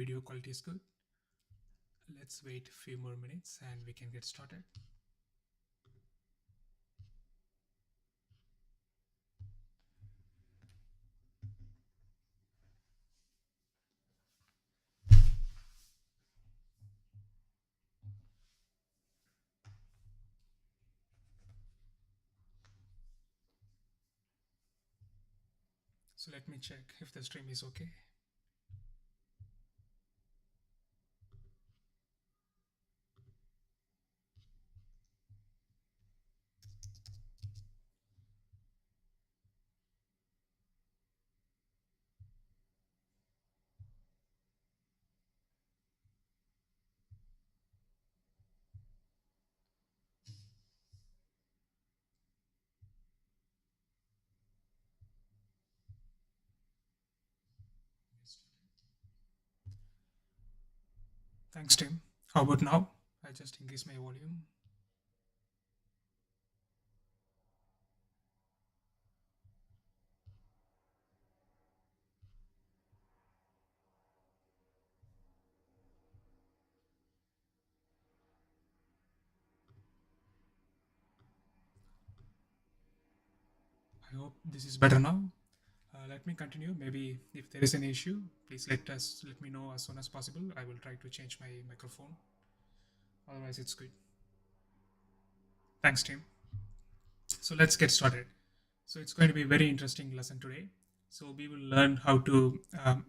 Video quality is good. Let's wait a few more minutes and we can get started. So let me check if the stream is okay. Thanks, Tim. How about now? I just increase my volume. I hope this is better now. Let me continue. Maybe if there is an issue, please let me know as soon as possible. I will try to change my microphone. Otherwise, it's good. Thanks, Tim. So let's get started. So it's going to be a very interesting lesson today. So we will learn how to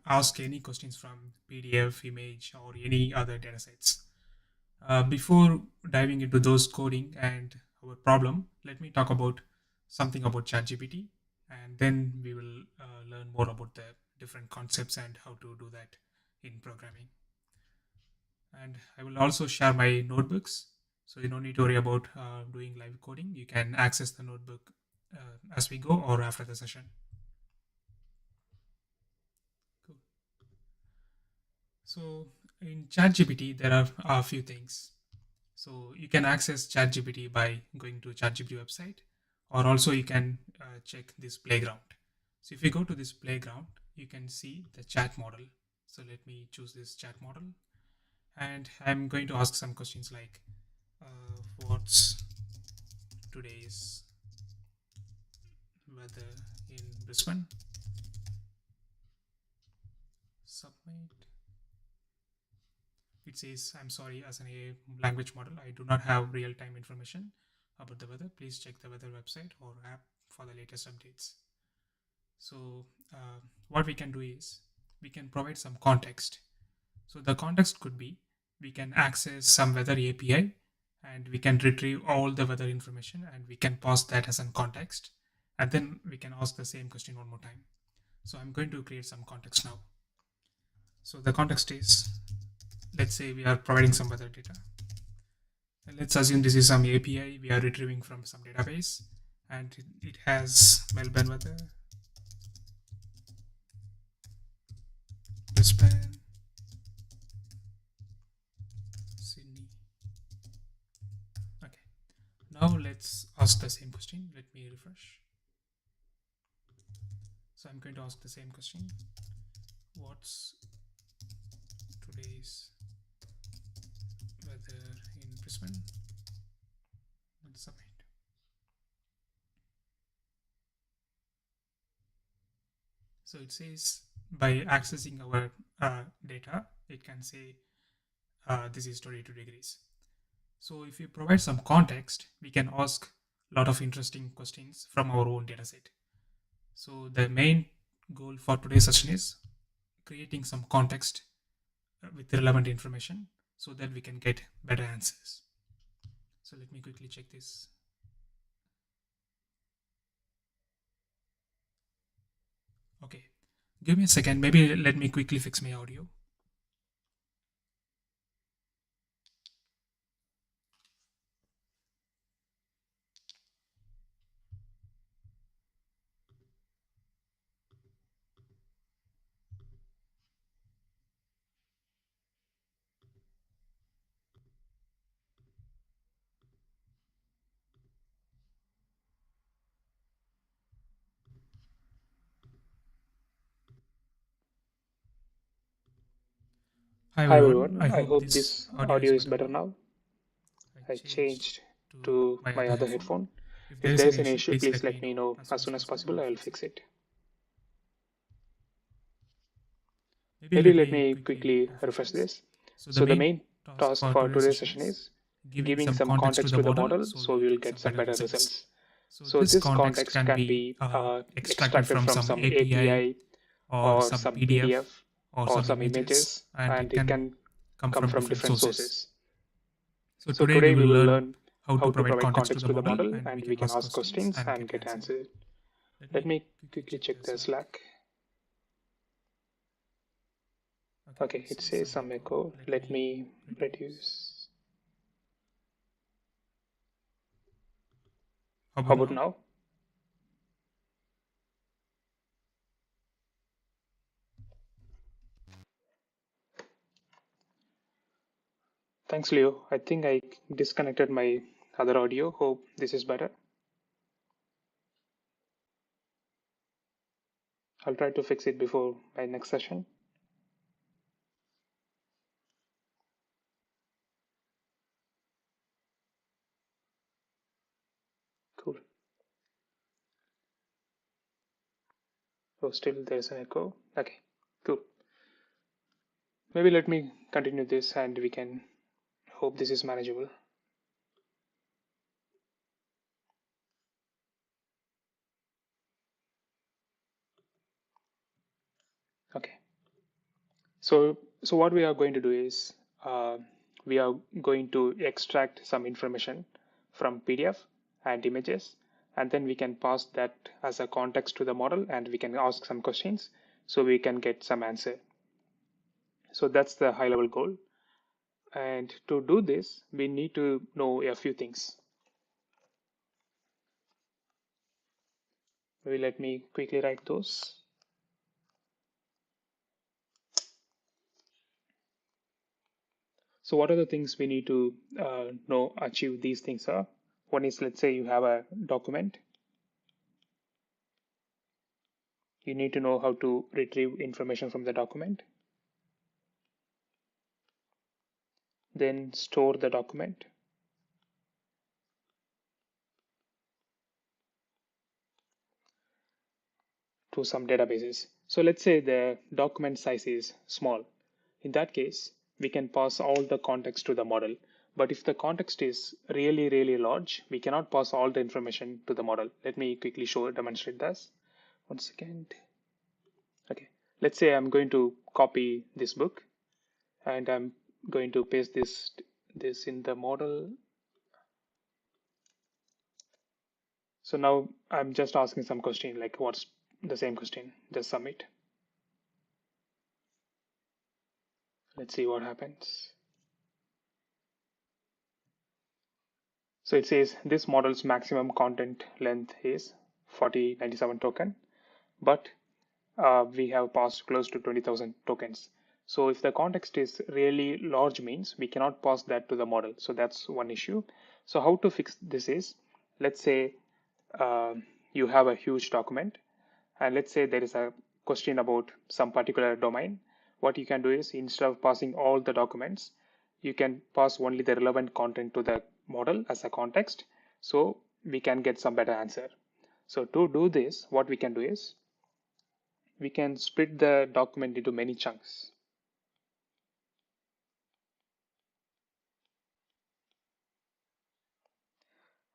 ask any questions from PDF, image, or any other datasets. Before diving into those coding and our problem, let me talk about something about ChatGPT, and then we will learn more about the different concepts and how to do that in programming. And I will also share my notebooks, so you don't need to worry about doing live coding. You can access the notebook as we go or after the session. Cool. So in ChatGPT, there are a few things. So you can access ChatGPT by going to ChatGPT website, or also you can check this playground. So if you go to this playground, you can see the chat model. So let me choose this chat model, and I'm going to ask some questions like, what's today's weather in Brisbane? Submit. It says, I'm sorry, as an AI language model, I do not have real time information about the weather. Please check the weather website or app for the latest updates. So, what we can do is we can provide some context. So, the context could be we can access some weather API and we can retrieve all the weather information and we can pass that as a context. And then we can ask the same question one more time. So, I'm going to create some context now. So, the context is, let's say we are providing some weather data. And let's assume this is some API we are retrieving from some database and it has Melbourne weather, Brisbane, Sydney. Okay. Now let's ask the same question. Let me refresh. So I'm going to ask the same question. What's today's weather in Brisbane? And submit. So it says by accessing our data, it can say this is 22 degrees. So if you provide some context, we can ask a lot of interesting questions from our own dataset. So the main goal for today's session is creating some context with relevant information so that we can get better answers. So let me quickly check this. Okay, give me a second. Maybe let me quickly fix my audio. Hi Hi everyone, everyone, I I hope hope this this audio is audio is better better now. now. I I changed changed to to my my other other headphone. headphone. If there If is there any is an issue, issue, please please let me let me know know as soon as as soon as possible. I possible. will I will fix fix it. it. Maybe Maybe let let me me quickly quickly refresh refresh this. this. So the So the main main task task for for today's today's session session is is giving giving some some context to context the to the model model so so we will we will get get some some better better results. results. So So this this context context can can be be extracted extracted from from some some API API or or some some PDF PDF or or some some images, images, and it and it can can come come from from different different sources. sources. So So today we today will we will learn learn how to how to provide provide context to context the to the model, model, and we and can we can ask ask questions questions and and get get answers. answers. Let Let me me quickly quickly check check the the Slack. Slack. Okay, Okay, it it says says some some echo. echo. Let Let me me reduce. reduce. How How about about now? now? Thanks, Leo. I think I disconnected my other audio. Hope this is better. I'll try to fix it before my next session. Cool. Oh, still there's an echo. Okay, cool. Maybe let me continue this and we can hope this is manageable. Okay. So what we are going to do is we are going to extract some information from PDF and images, and then we can pass that as a context to the model, and we can ask some questions so we can get some answer. So that's the high level goal. And to do this, we need to know a few things. Maybe let me quickly write those. So what are the things we need to know, achieve these things are? One is, let's say you have a document. You need to know how to retrieve information from the document, then store the document to some databases. So let's say the document size is small. In that case, we can pass all the context to the model. But if the context is really, really large, we cannot pass all the information to the model. Let me quickly demonstrate this. One second. Okay. Let's say I'm going to copy this book and I'm going to paste this in the model. So now I'm just asking some question like what's the same question, just submit. Let's see what happens. So it says this model's maximum content length is 4097 token, but we have passed close to 20,000 tokens. So if the context is really large means we cannot pass that to the model. So that's one issue. So how to fix this is, let's say uh, you have a huge document and let's say there is a question about some particular domain. What you can do is instead of passing all the documents, you can pass only the relevant content to the model as a context, so we can get some better answer. So to do this, what we can do is we can split the document into many chunks,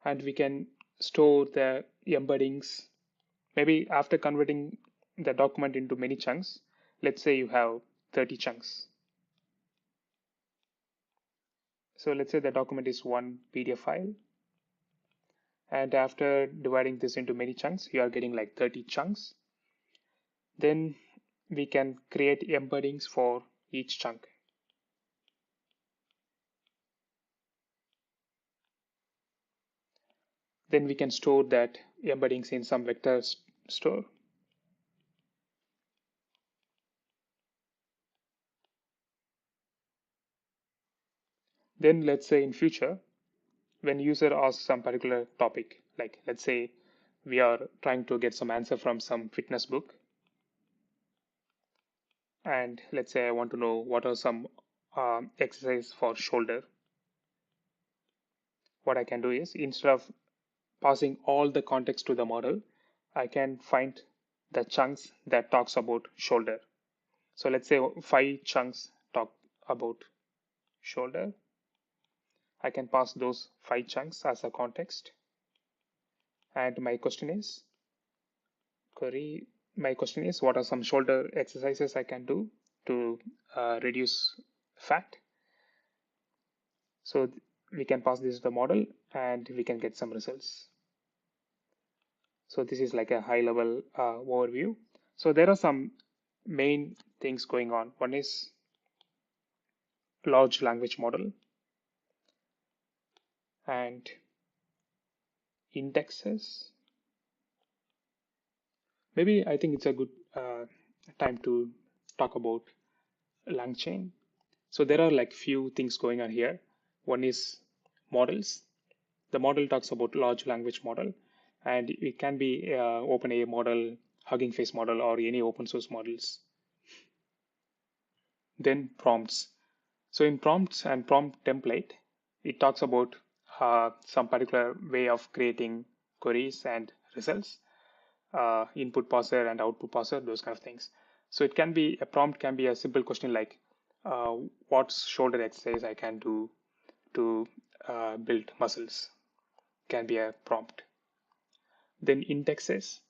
and we can store the embeddings. Maybe after converting the document into many chunks, let's say you have 30 chunks. So let's say the document is one PDF file, and after dividing this into many chunks, you are getting like 30 chunks. Then we can create embeddings for each chunk. Then we can store that embeddings in some vector store. Then let's say in future, when user asks some particular topic, like let's say we are trying to get some answer from some fitness book, and let's say I want to know what are some exercise for shoulder, what I can do is instead of passing all the context to the model, I can find the chunks that talks about shoulder. So let's say 5 chunks talk about shoulder. I can pass those 5 chunks as a context. And query, my question is, what are some shoulder exercises I can do to reduce fat? So we can pass this to the model and we can get some results. So this is like a high level overview. So there are some main things going on. One is large language model and indexes. Maybe I think it's a good time to talk about LangChain. So there are like few things going on here. One is models. The model talks about large language model, and it can be OpenAI model, Hugging Face model, or any open source models. Then prompts. So in prompts and prompt template, it talks about some particular way of creating queries and results, input parser and output parser, those kind of things. So it can be a prompt can be a simple question like, what shoulder exercise I can do to build muscles, can be a prompt. Then indexes.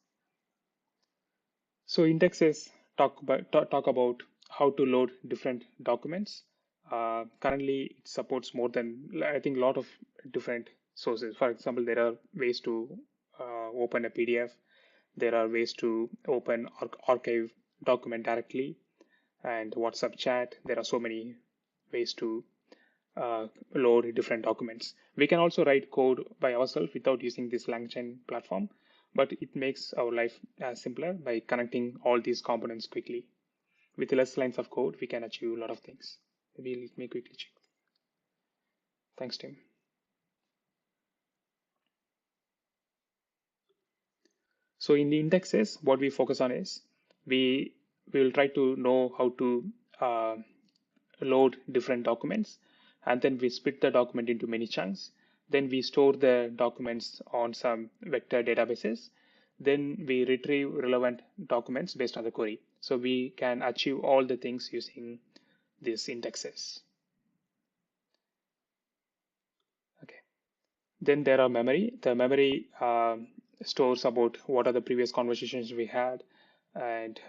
So indexes talk about how to load different documents. Currently, it supports more than, I think, a lot of different sources. For example, there are ways to open a PDF. There are ways to open archive document directly and WhatsApp chat. There are so many ways to load different documents. We can also write code by ourselves without using this LangChain platform, but it makes our life simpler by connecting all these components quickly. With less lines of code, we can achieve a lot of things. Maybe let me quickly check. Thanks, Tim. So in the indexes, what we focus on is we will try to know how to uh, load different documents, and then we split the document into many chunks. Then we store the documents on some vector databases. Then we retrieve relevant documents based on the query. So we can achieve all the things using these indexes. Okay. Then there are memory. The memory stores about what are the previous conversations we had, and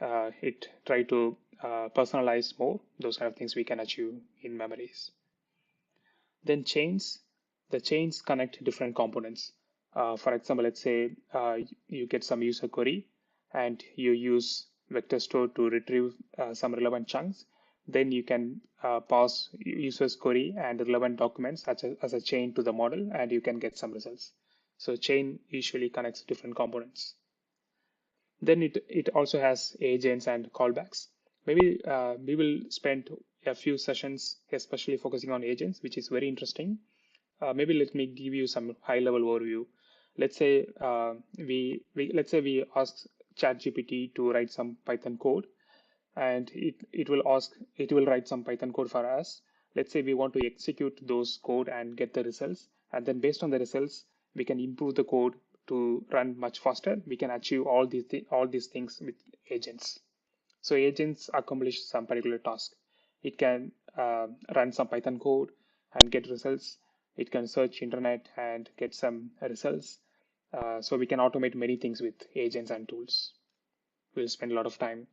it try to personalize more. Those kind of things we can achieve in memories. Then chains, the chains connect different components. For example, let's say you get some user query and you use vector store to retrieve some relevant chunks. Then you can pass user's query and relevant documents as a chain to the model, and you can get some results. So chain usually connects different components. Then it also has agents and callbacks. Maybe we will spend a few sessions especially focusing on agents, which is very interesting. Maybe let me give you some high level overview. Let's say we ask ChatGPT to write some Python code, and it will write some Python code for us. Let's say we want to execute those code and get the results, and then based on the results, we can improve the code to run much faster. We can achieve all these things with agents. So agents accomplish some particular task. It can run some Python code and get results. It can search internet and get some results. So we can automate many things with agents and tools. We'll spend a lot of time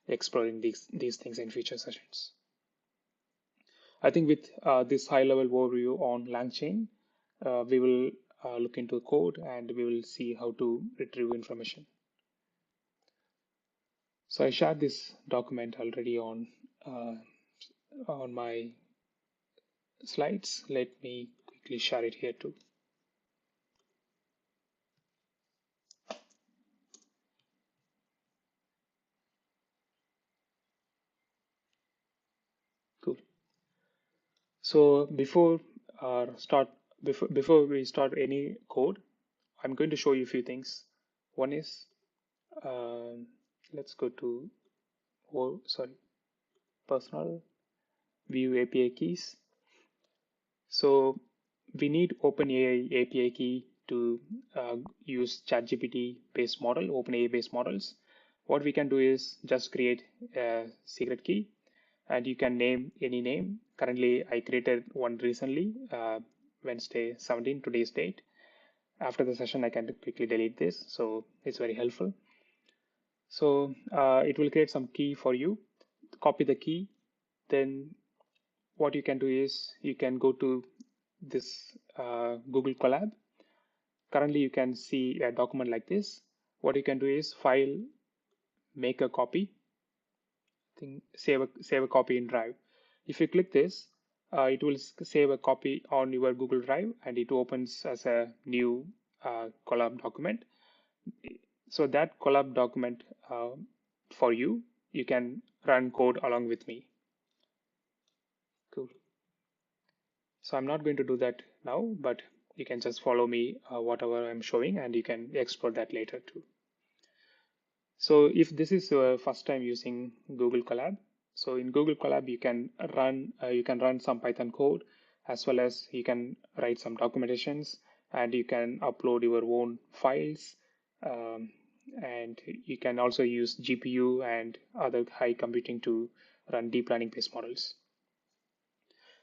exploring these things in future sessions. I think with this high level overview on LangChain, we will look into code and we will see how to retrieve information. So I shared this document already on my slides. Let me quickly share it here too. Cool. So before we start any code, I'm going to show you a few things. One is let's go to personal. view API keys. So we need OpenAI API key to use ChatGPT based model, OpenAI based models. What we can do is just create a secret key, and you can name any name. Currently, I created one recently, Wednesday 17, today's date. After the session, I can quickly delete this, so it's very helpful. So it will create some key for you. Copy the key, then what you can do is you can go to this Google Colab. Currently, you can see a document like this. What you can do is file, make a copy, save a copy in Drive. If you click this, it will save a copy on your Google Drive, and it opens as a new Colab document. So that Colab document for you, you can run code along with me. Cool. So I'm not going to do that now, but you can just follow me whatever I'm showing, and you can explore that later too. So if this is your first time using Google Colab, so in Google Colab you can run some Python code, as well as you can write some documentations, and you can upload your own files, um, and you can also use GPU and other high computing to run deep learning based models.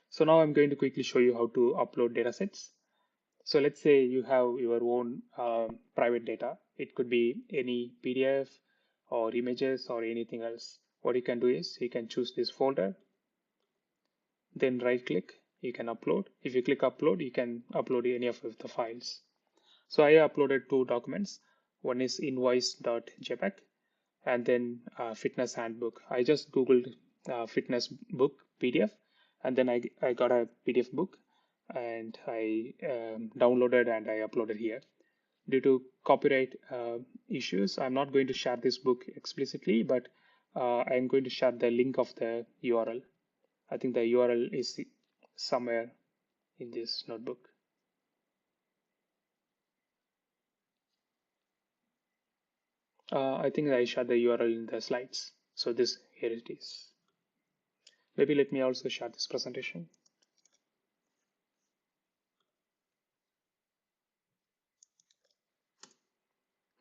So now I'm going to quickly show you how to upload datasets. So let's say you have your own private data. It could be any PDF or images or anything else. What you can do is you can choose this folder, then right click, you can upload. If you click upload, you can upload any of the files. So I uploaded two documents. One is invoice.jpg and then fitness handbook. I just Googled fitness book PDF, and then I got a PDF book, and I downloaded and I uploaded here. Due to copyright issues, I'm not going to share this book explicitly, but I'm going to share the link of the URL. I think the URL is somewhere in this notebook. I think I shared the URL in the slides. So this here it is. Maybe let me also share this presentation.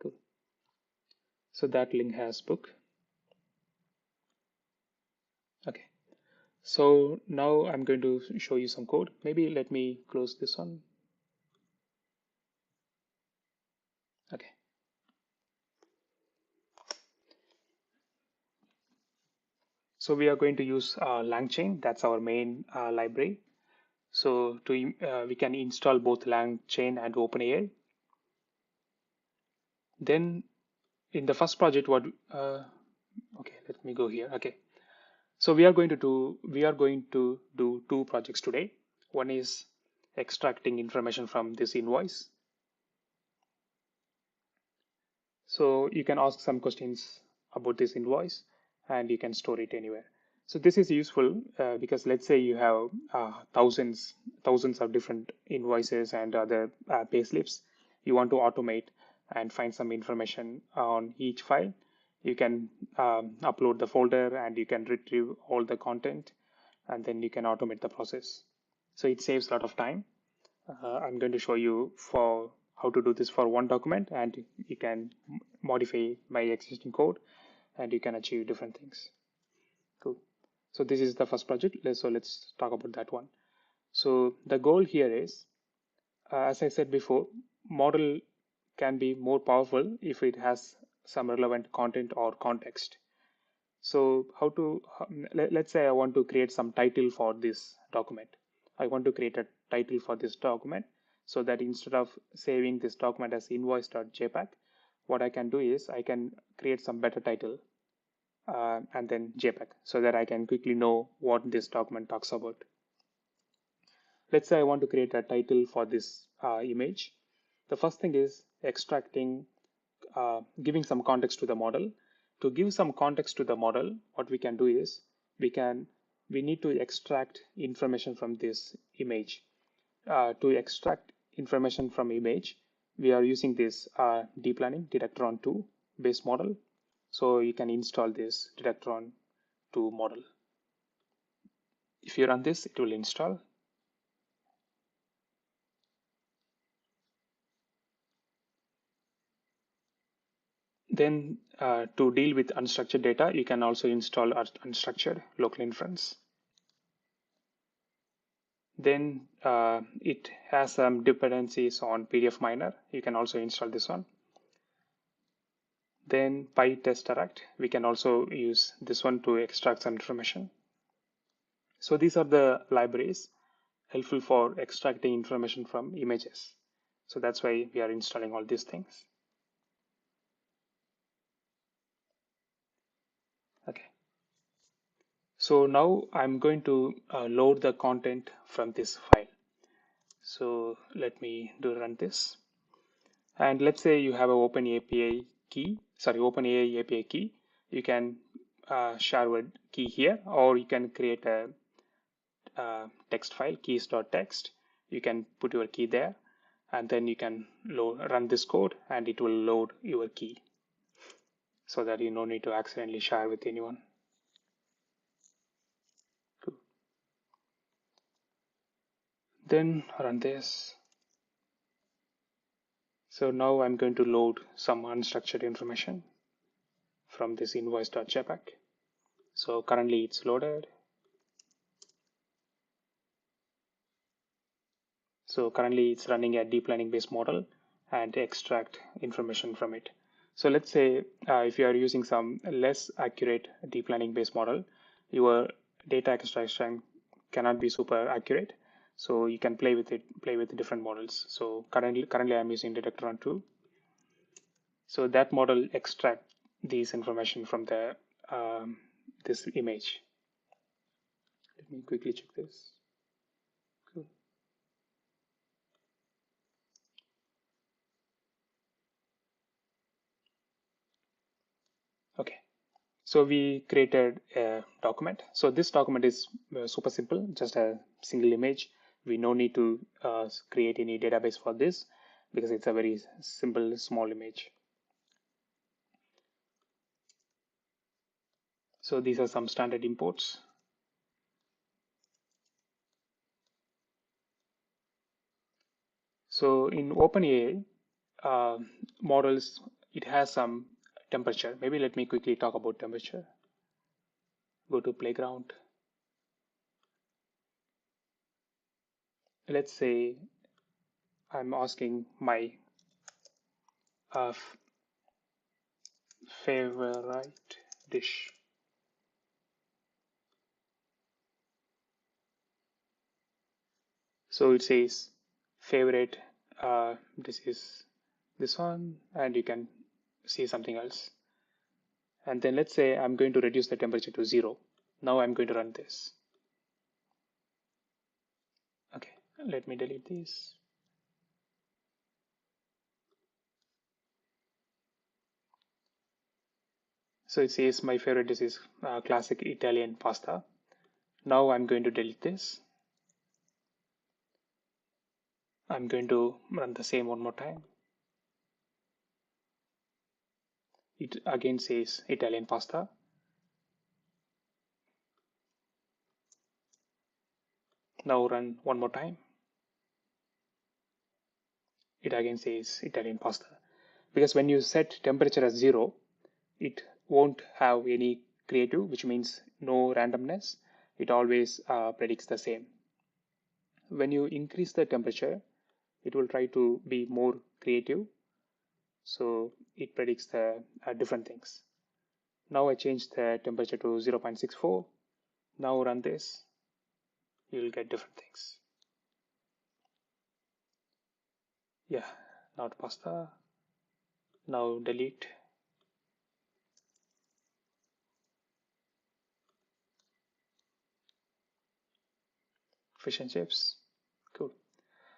Cool. So that link has book. Okay. So now I'm going to show you some code. Maybe let me close this one. Okay. So we are going to use LangChain. That's our main library. So we can install both LangChain and OpenAI. Then in the first project, okay, let me go here. Okay. So we are going to do two projects today. One is extracting information from this invoice. So you can ask some questions about this invoice, and you can store it anywhere. So this is useful because let's say you have thousands of different invoices and other payslips. You want to automate and find some information on each file. You can upload the folder, and you can retrieve all the content, and then you can automate the process. So it saves a lot of time. I'm going to show you for how to do this for one document, and you can modify my existing code, and you can achieve different things. Cool. So this is the first project. Let's talk about that one. So the goal here is, as I said before, model can be more powerful if it has some relevant content or context. So let's say I want to create some title for this document. I want to create a title for this document, so that instead of saving this document as invoice.jpg, what I can do is I can create some better title and then JPEG, so that I can quickly know what this document talks about. Let's say I want to create a title for this image. The first thing is extracting, giving some context to the model. To give some context to the model, what we can do is we need to extract information from this image. To extract information from image, we are using this deep learning Detectron 2 base model. So you can install this Detectron 2 model. If you run this, it will install. Then to deal with unstructured data, you can also install unstructured local inference. Then it has some dependencies on PDF Miner. You can also install this one. Then PyTestDirect, we can also use this one to extract some information. So these are the libraries helpful for extracting information from images. So that's why we are installing all these things. Okay. So now I'm going to load the content from this file. So let me run this. And let's say you have an OpenAI API key. You can share a key here, or you can create a text file, keys.txt. You can put your key there, and then you can run this code, and it will load your key so that you no need to accidentally share with anyone. Cool. Then run this. So now I'm going to load some unstructured information from this invoice.jpg. So currently it's loaded. So currently it's running a deep learning based model and extract information from it. So let's say if you are using some less accurate deep learning based model, your data extraction cannot be super accurate. So you can play with different models. So currently I'm using Detector 2. So that model extract these information from the this image. Let me quickly check this. Cool. Okay. So we created a document. So this document is super simple, just a single image. We no need to create any database for this because it's a very simple, small image. So these are some standard imports. So in OpenAI models, it has some temperature. Maybe let me quickly talk about temperature. Go to playground. Let's say I'm asking my uh, favorite dish. So it says favorite, this is this one, and you can see something else. And then let's say I'm going to reduce the temperature to 0. Now I'm going to run this. Okay, let me delete this. So it says my favorite dish is classic Italian pasta. Now I'm going to delete this. I'm going to run the same one more time. It again says Italian pasta. Now run one more time. It again says Italian pasta. Because when you set temperature as 0, it won't have any creative, which means no randomness. It always predicts the same. When you increase the temperature, it will try to be more creative. So it predicts the different things. Now I changed the temperature to 0.64. Now run this. You will get different things. Yeah, not pasta. Now delete. Fish and chips. Cool.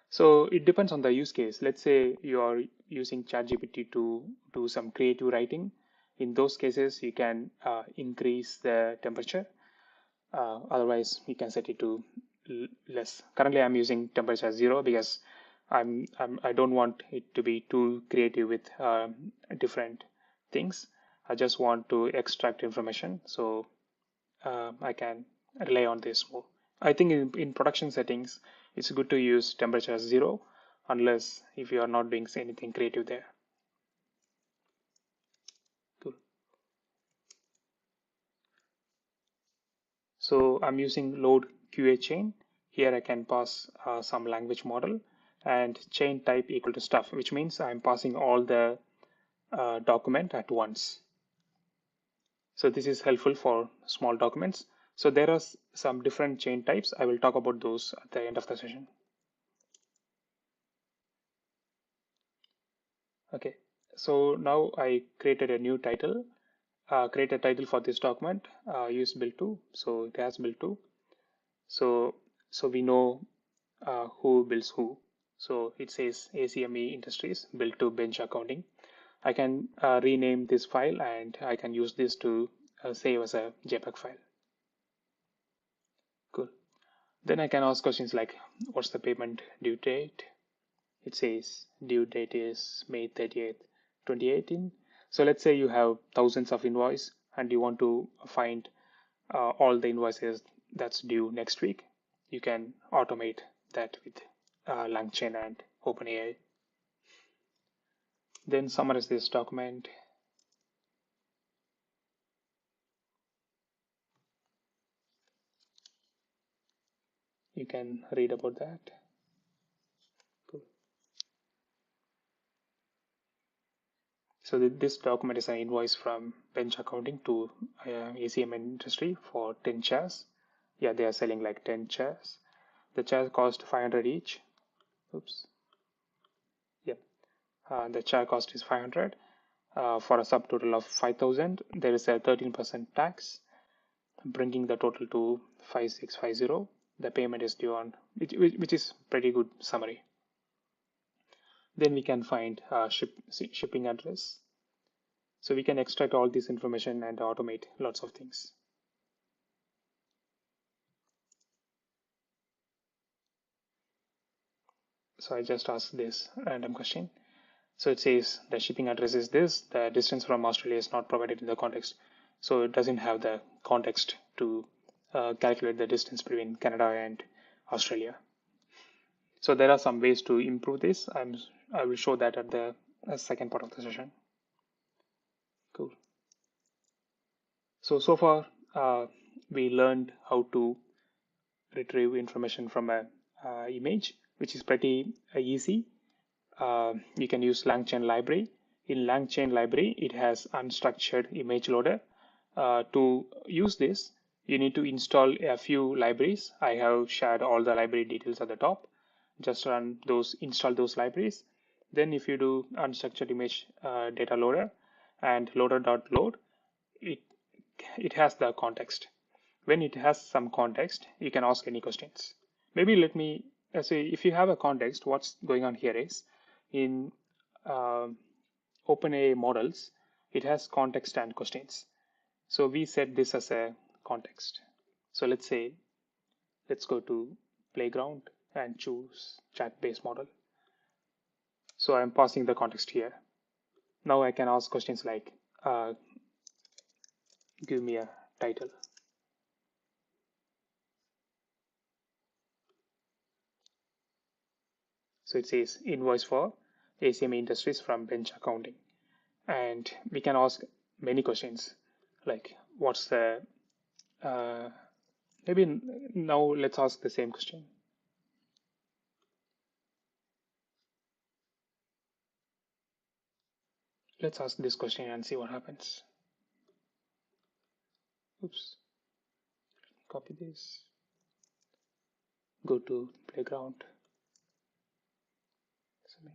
So it depends on the use case. Let's say you are using ChatGPT to do some creative writing. In those cases, you can increase the temperature. Otherwise, you can set it to less. Currently, I'm using temperature 0 because I don't want it to be too creative with different things. I just want to extract information, so I can rely on this more. I think in production settings, it's good to use temperature as 0 unless if you are not doing anything creative there. Cool. So I'm using load QA chain. Here I can pass some language model and chain type equal to stuff, which means I'm passing all the document at once. So this is helpful for small documents. So there are some different chain types. I will talk about those at the end of the session. Okay, so now I created a new title, create a title for this document, use build to. So it has build to. So we know who builds who. So it says ACME Industries built to bench accounting. I can rename this file and I can use this to save as a JPEG file. Cool. Then I can ask questions like, what's the payment due date? It says due date is May 30th, 2018. So let's say you have thousands of invoice and you want to find all the invoices that's due next week. You can automate that with LangChain and OpenAI. Then summarize this document. You can read about that. Cool. So this document is an invoice from bench accounting to ACM industry for 10 chairs. Yeah, they are selling like 10 chairs. The chairs cost 500 each. Oops. Yep. The chair cost is 500 for a subtotal of 5,000. There is a 13% tax, bringing the total to 5650. The payment is due on, which is pretty good summary. Then we can find shipping address. So we can extract all this information and automate lots of things. So I just asked this random question. So it says the shipping address is this, the distance from Australia is not provided in the context. So it doesn't have the context to calculate the distance between Canada and Australia. So there are some ways to improve this. I will show that at the second part of the session. Cool. So far we learned how to retrieve information from a image, which is pretty easy. You can use LangChain library. In LangChain library, it has unstructured image loader. To use this, you need to install a few libraries. I have shared all the library details at the top. Just run those, install those libraries. Then if you do unstructured image data loader and loader.load, it, it has the context. When it has some context, you can ask any questions. Maybe let me say, if you have a context, what's going on here is in uh, OpenAI models, it has context and questions. So we set this as a context. So let's say, let's go to playground and choose chat-based model. So I'm passing the context here. Now I can ask questions like, give me a title. So it says invoice for ACM Industries from bench accounting. And we can ask many questions like what's the maybe now let's ask the same question. Let's ask this question and see what happens. Oops, copy this, go to playground, submit.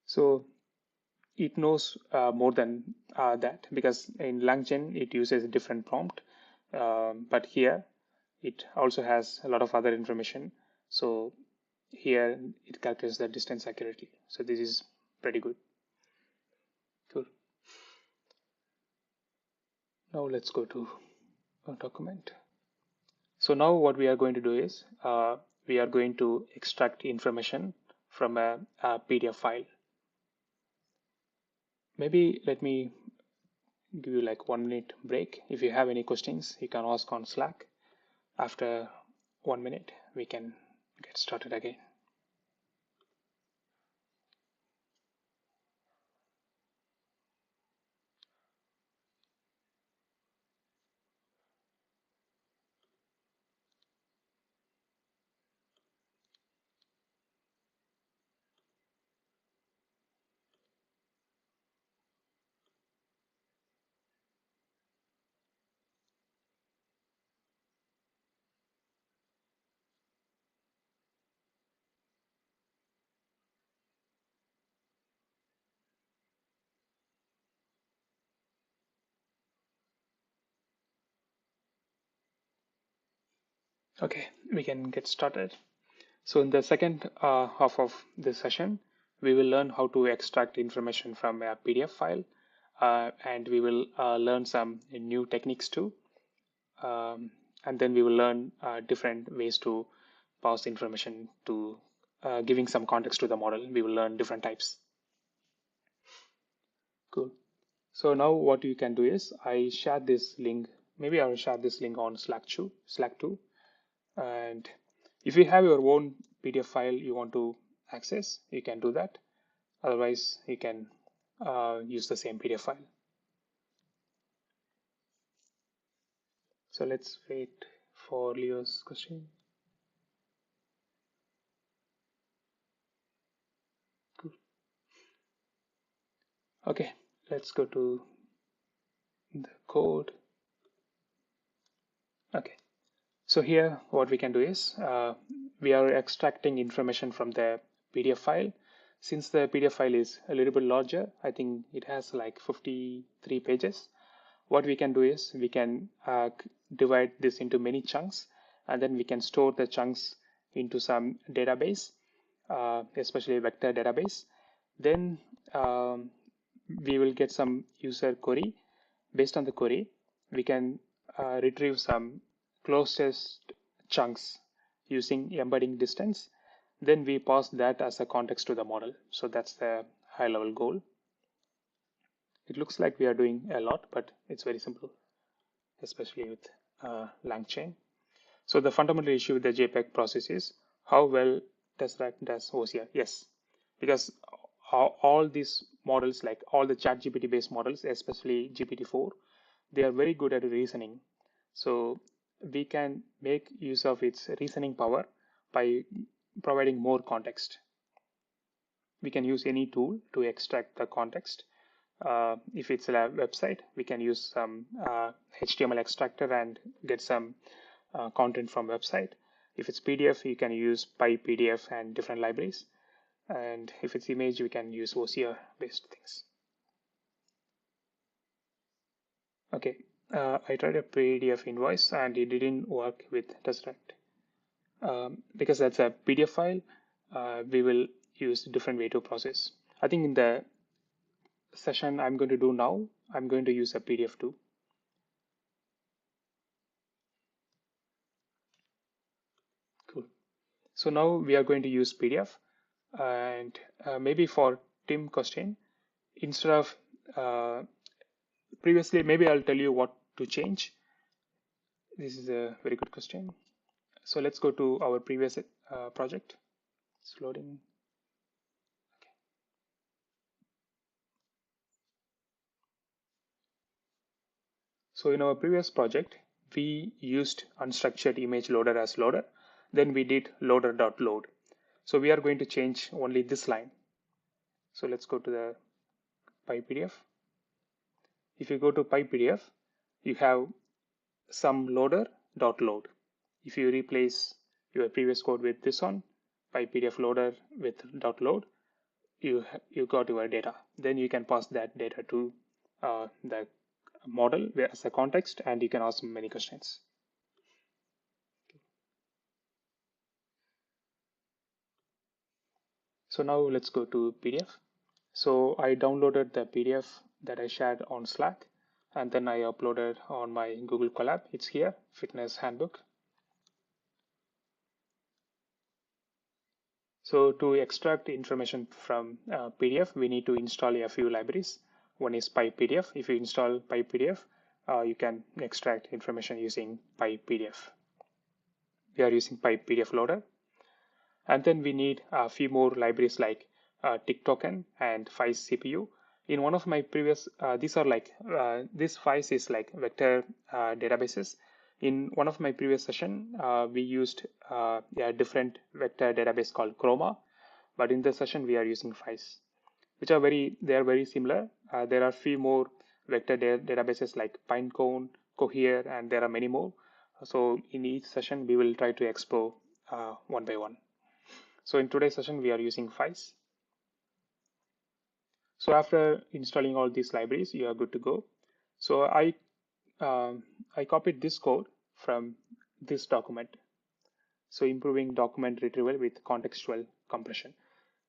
So it knows more than that, because in LangChain it uses a different prompt, but here it also has a lot of other information. So here it calculates the distance accurately. So this is pretty good. Cool. Now let's go to a document. So now what we are going to do is we are going to extract information from a PDF file. Maybe let me give you like 1 minute break. If you have any questions, you can ask on Slack. After 1 minute, we can get started again. Okay, we can get started. So in the second half of this session, we will learn how to extract information from a PDF file, and we will learn some new techniques too. And then we will learn different ways to pass information to giving some context to the model. We will learn different types. Cool. So now what you can do is I share this link. Maybe I will share this link on Slack too. And if you have your own PDF file you want to access, you can do that. Otherwise, you can use the same PDF file. So let's wait for Leo's question. Cool. Okay, let's go to the code. Okay, so here what we can do is we are extracting information from the PDF file. Since the PDF file is a little bit larger, I think it has like 53 pages. What we can do is we can divide this into many chunks, and then we can store the chunks into some database, especially vector database. Then we will get some user query. Based on the query, we can retrieve some closest chunks using embedding distance. Then we pass that as a context to the model. So that's the high level goal. It looks like we are doing a lot, but it's very simple, especially with LangChain. So the fundamental issue with the JPEG process is how well does OCR? Yes, because all these models, like all the ChatGPT based models, especially GPT-4, they are very good at reasoning. So we can make use of its reasoning power by providing more context. We can use any tool to extract the context. If it's a website, we can use some HTML extractor and get some content from website. If it's PDF, you can use PyPDF and different libraries. And if it's image, we can use OCR based things. Okay, I tried a PDF invoice and it didn't work with Tesseract. Because that's a PDF file, we will use a different way to process. I think in the session I'm going to do now, I'm going to use a PDF too. Cool. So now we are going to use PDF, and maybe for Tim question, instead of previously, maybe I'll tell you what to change. This is a very good question. So let's go to our previous project. It's loading. Okay. So in our previous project, we used unstructured image loader as loader. Then we did loader.load. So we are going to change only this line. So let's go to the PyPDF. If you go to PyPDF, you have some loader.load. If you replace your previous code with this one, PyPDF loader with .load, you got your data. Then you can pass that data to the model as a context, and you can ask many questions. So now let's go to PDF. So I downloaded the PDF that I shared on Slack, and then I uploaded on my Google Colab. It's here, Fitness Handbook. So to extract information from PDF, we need to install a few libraries. One is PyPDF. If you install PyPDF, you can extract information using PyPDF. We are using PyPDF loader. And then we need a few more libraries like tick token and FICE CPU. In one of my previous, these are like, this FICE is like vector databases. In one of my previous session, we used a different vector database called Chroma, but in this session we are using FICE, which are they are very similar. There are few more vector databases like Pinecone, Cohere, and there are many more. So in each session, we will try to explore one by one. So in today's session, we are using FICE. So after installing all these libraries, you are good to go. So I copied this code from this document. So improving document retrieval with contextual compression.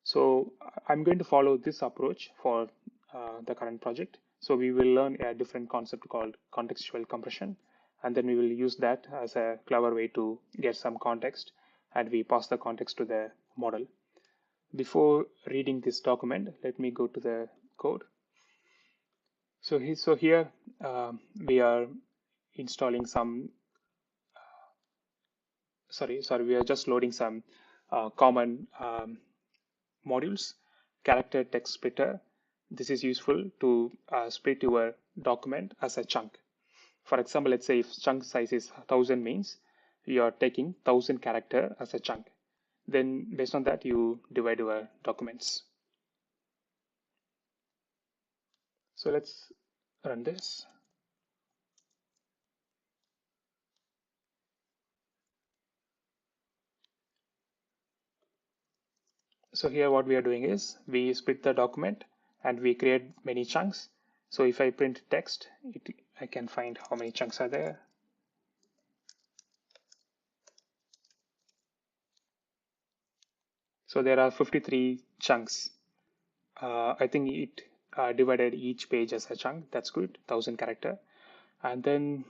So I'm going to follow this approach for the current project. So we will learn a different concept called contextual compression, and then we will use that as a clever way to get some context, and we pass the context to the model. Before reading this document, let me go to the code. So here we are installing some, we are just loading some common modules. Character text splitter. This is useful to split your document as a chunk. For example, let's say if chunk size is 1000 means you are taking 1000 character as a chunk. Then based on that, you divide your documents. So let's run this. So here what we are doing is we split the document and we create many chunks. So if I print text, I can find how many chunks are there. So there are 53 chunks. I think it divided each page as a chunk. That's good, 1000 character. And then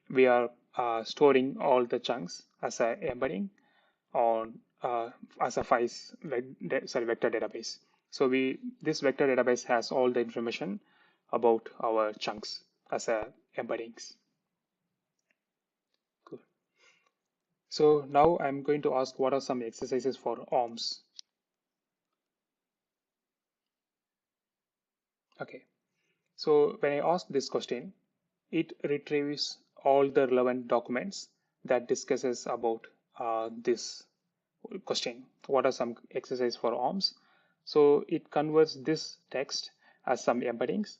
we are storing all the chunks as a embedding on as a FICE vector database. So this vector database has all the information about our chunks as a embeddings. Cool. So now I'm going to ask what are some exercises for ORMs. Okay. So when I ask this question, it retrieves all the relevant documents that discusses about this question. What are some exercise for ORMs? So it converts this text as some embeddings.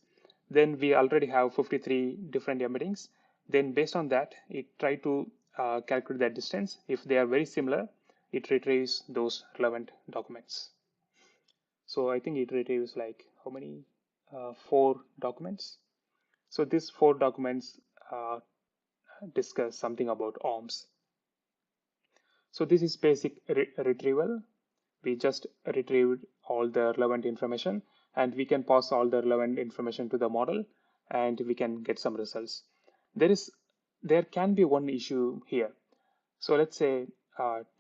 Then we already have 53 different embeddings. Then based on that, it try to calculate the distance. If they are very similar, it retrieves those relevant documents. So I think it retrieves like how many? 4 documents. So these 4 documents discuss something about ORMs. So this is basic retrieval. We just retrieved all the relevant information and we can pass all the relevant information to the model and we can get some results. There can be one issue here. So let's say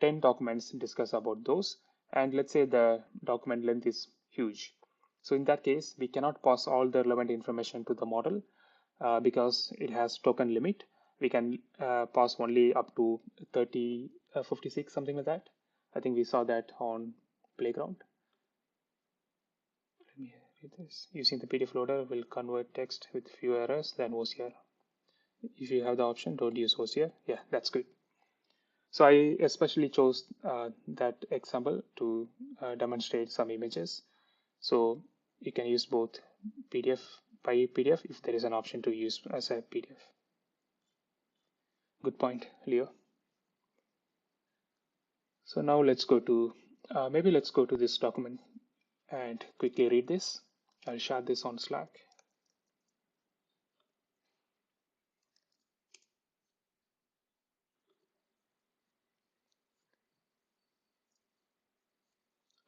10 documents discuss about those, and let's say the document length is huge. So in that case, we cannot pass all the relevant information to the model because it has token limit. We can pass only up to 30, 56, something like that. I think we saw that on Playground. Let me read this. Using the PDF loader will convert text with fewer errors than OCR. If you have the option, don't use OCR. Yeah, that's good. So I especially chose that example to demonstrate some images. So you can use both PDF by PDF if there is an option to use as a PDF. Good point, Leo. So now let's go to, maybe let's go to this document and quickly read this. I'll share this on Slack.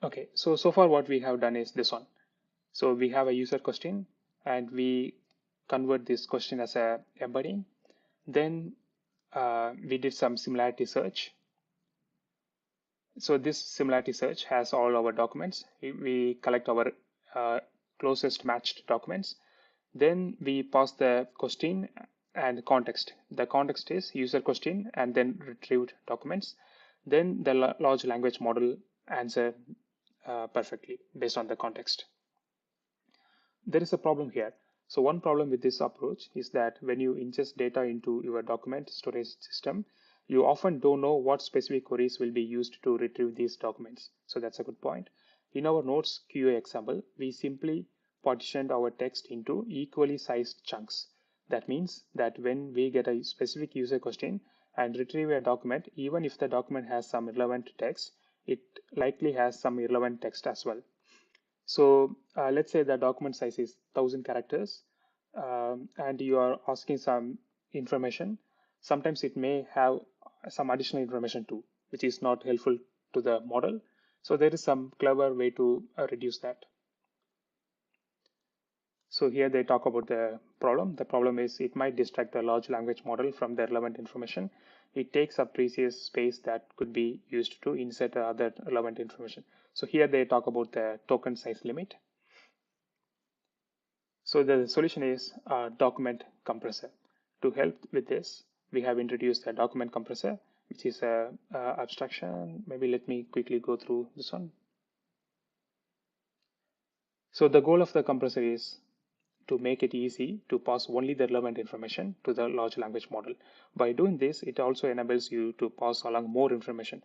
Okay, so far what we have done is this one. So we have a user question and we convert this question as a embedding. Then we did some similarity search. So this similarity search has all our documents. We collect our closest matched documents. Then we pass the question and context. The context is user question and then retrieved documents. Then the large language model answer perfectly based on the context. There is a problem here. So one problem with this approach is that when you ingest data into your document storage system, you often don't know what specific queries will be used to retrieve these documents. So that's a good point. In our notes QA example, we simply partitioned our text into equally sized chunks. That means that when we get a specific user question and retrieve a document, even if the document has some relevant text, it likely has some irrelevant text as well. So let's say the document size is 1,000 characters, and you are asking some information. Sometimes it may have some additional information too, which is not helpful to the model. So there is some clever way to reduce that. So here they talk about the problem. The problem is it might distract the large language model from the relevant information. It takes up precious space that could be used to insert other relevant information. So here they talk about the token size limit. So the solution is a document compressor. To help with this, we have introduced a document compressor, which is a abstraction. Maybe let me quickly go through this one. So the goal of the compressor is to make it easy to pass only the relevant information to the large language model. By doing this, it also enables you to pass along more information.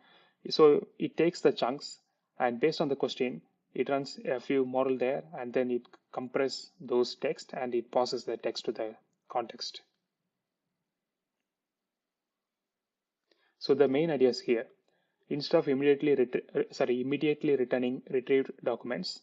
So it takes the chunks and based on the question, it runs a few model there and then it compresses those text and it passes the text to the context. So the main idea is here. Instead of immediately returning retrieved documents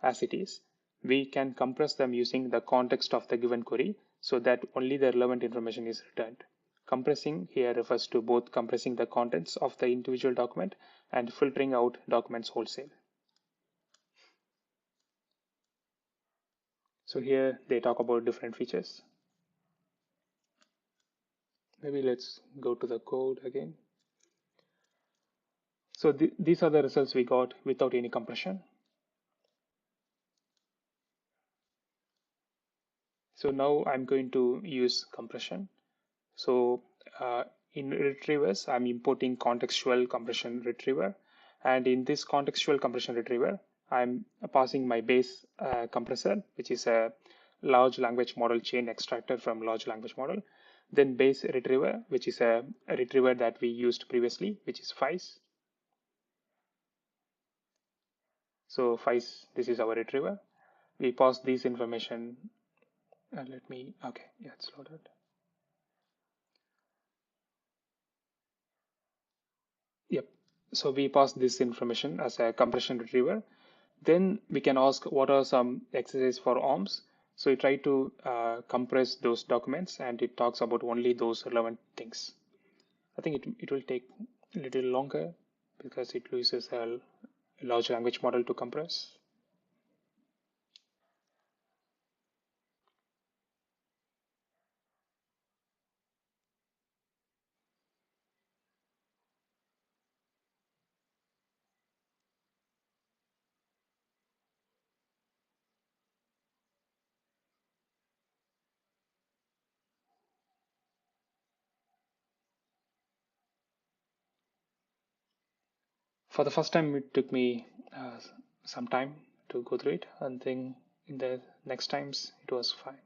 as it is, we can compress them using the context of the given query so that only the relevant information is returned. Compressing here refers to both compressing the contents of the individual document and filtering out documents wholesale. So here they talk about different features. Maybe let's go to the code again. So these are the results we got without any compression. So now I'm going to use compression. So in retrievers, I'm importing contextual compression retriever. And in this contextual compression retriever, I'm passing my base compressor, which is a large language model chain extractor from large language model. Then base retriever, which is a retriever that we used previously, which is FICE. So FICE, this is our retriever. We pass this information. Okay, yeah, it's loaded. Yep. So we pass this information as a compression retriever. Then we can ask what are some exercises for arms. So we try to compress those documents and it talks about only those relevant things. I think it will take a little longer because it uses a large language model to compress. For the first time, it took me some time to go through it, and then in the next times, it was fine.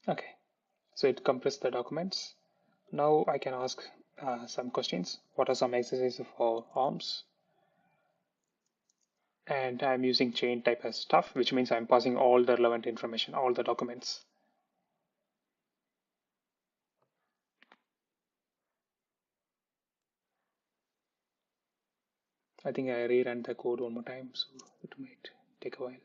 Okay, so it compressed the documents. Now I can ask some questions. What are some exercises for arms? And I'm using chain type as stuff, which means I'm passing all the relevant information, all the documents. I think I rerun the code one more time, so it might take a while.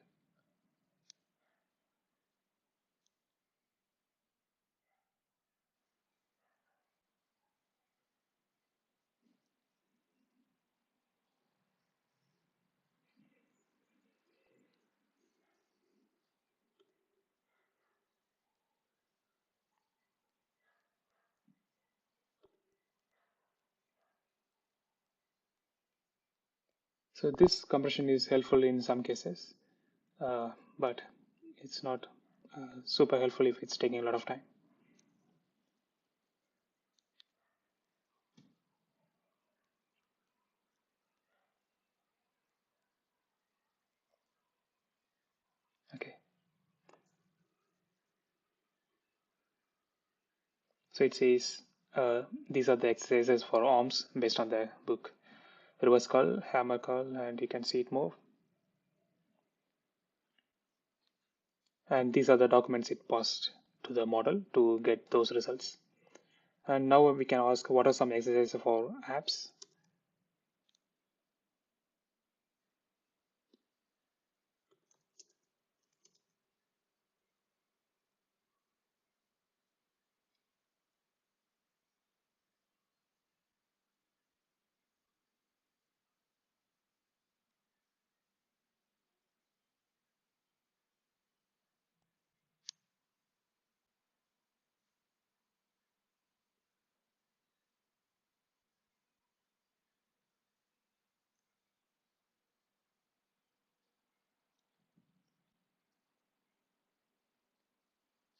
So this compression is helpful in some cases, but it's not super helpful if it's taking a lot of time. Okay, so it says these are the exercises for arms based on the book. Reverse curl, hammer curl, and you can see it move. And these are the documents it passed to the model to get those results. And now we can ask what are some exercises for apps.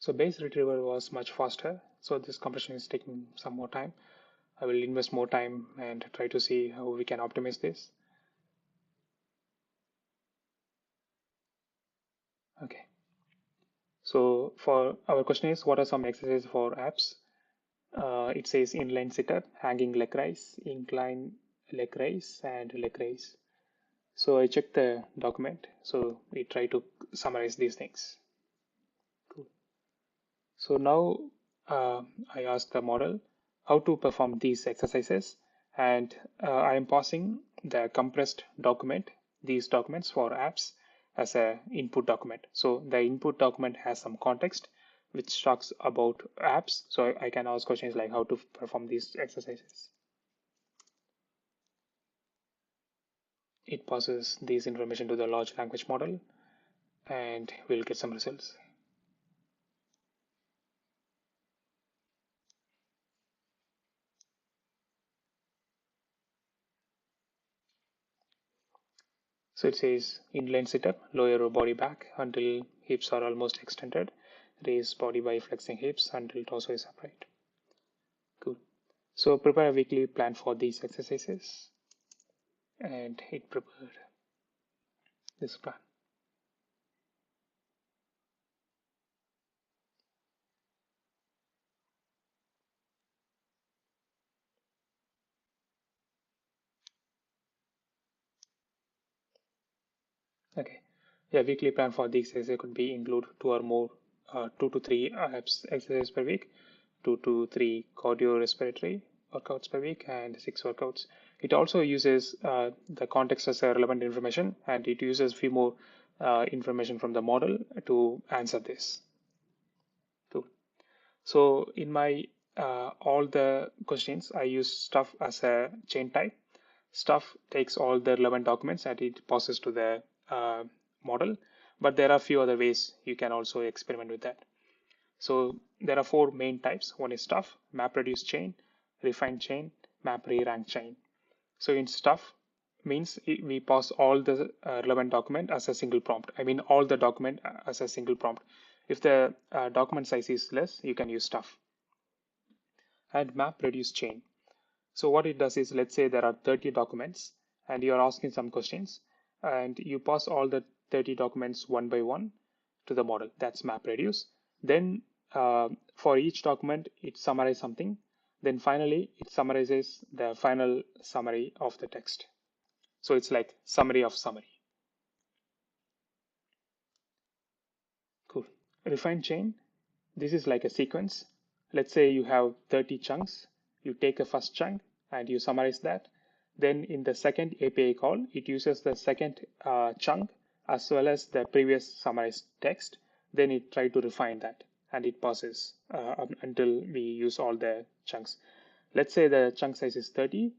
So base retrieval was much faster. So this compression is taking some more time. I will invest more time and try to see how we can optimize this. Okay. So for our question is, what are some exercises for apps? It says inline sit-up, hanging leg raise, incline leg raise, and leg raise. So I checked the document. So we try to summarize these things. Cool. So now I asked the model how to perform these exercises, and I am passing the compressed document, these documents for apps as a input document. So the input document has some context which talks about apps. So I can ask questions like how to perform these exercises. It passes this information to the large language model and we'll get some results. So it says inline sit-up, lower your body back until hips are almost extended. Raise body by flexing hips until torso is upright. Cool. So prepare a weekly plan for these exercises. And it prepared this plan. Okay. Yeah, weekly plan for these exercises could be include two or more, 2 to 3 abs exercises per week, 2 to 3 cardiorespiratory workouts per week, and 6 workouts. It also uses the context as a relevant information, and it uses few more information from the model to answer this too. So in my all the questions, I use stuff as a chain type. Stuff takes all the relevant documents and it passes to the model. But there are a few other ways you can also experiment with that. So there are 4 main types. One is stuff, map-reduce chain, refined chain, map-rerank chain. So in stuff means we pass all the relevant document as a single prompt. I mean all the document as a single prompt. If the document size is less, you can use stuff. And map-reduce chain. So what it does is, let's say there are 30 documents and you're asking some questions and you pass all the 30 documents one by one to the model. That's map reduce. Then for each document, it summarizes something. Then finally, it summarizes the final summary of the text. So it's like summary of summary. Cool. Refined chain. This is like a sequence. Let's say you have 30 chunks. You take a first chunk and you summarize that. Then in the second API call, it uses the second chunk as well as the previous summarized text. Then it tries to refine that and it passes until we use all the chunks. Let's say the chunk size is 30.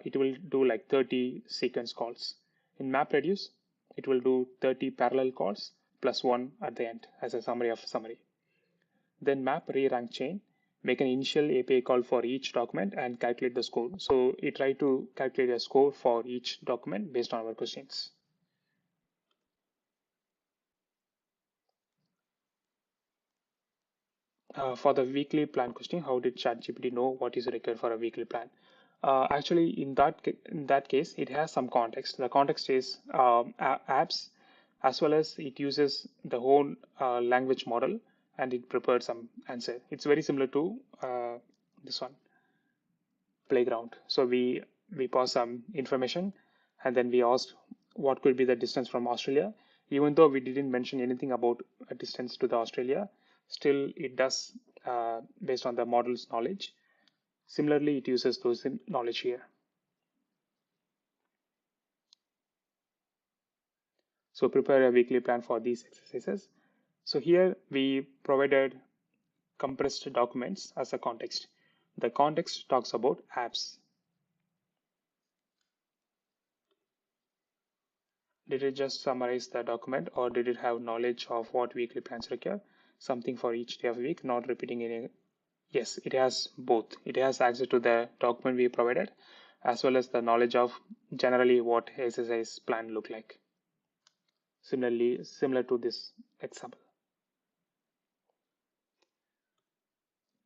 It will do like 30 sequence calls. In MapReduce, it will do 30 parallel calls plus one at the end as a summary of summary. Then map-rerank chain. make an initial API call for each document and calculate the score. So it tried to calculate a score for each document based on our questions. For the weekly plan question, how did ChatGPT know what is required for a weekly plan? Actually, in that case, it has some context. The context is apps, as well as it uses the whole language model, and it prepared some answer. It's very similar to this one, playground. So we pass some information, and then we asked what could be the distance from Australia. Even though we didn't mention anything about a distance to the Australia, still it does based on the model's knowledge. Similarly, it uses those knowledge here. So prepare a weekly plan for these exercises. So here we provided compressed documents as a context. The context talks about apps. Did it just summarize the document, or did it have knowledge of what weekly plans require? Something for each day of the week, not repeating any. Yes, it has both. It has access to the document we provided, as well as the knowledge of generally what exercise plan look like. Similar to this example.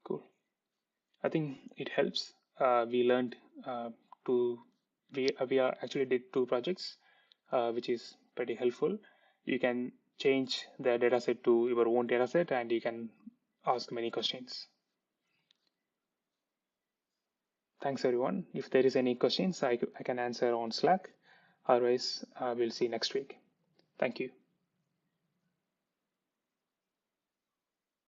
Cool. I think it helps. We learned to we are actually did two projects, which is pretty helpful. You can change the dataset to your own dataset, and you can ask many questions. Thanks everyone. If there is any questions, I can answer on Slack. Otherwise, we'll see you next week. Thank you.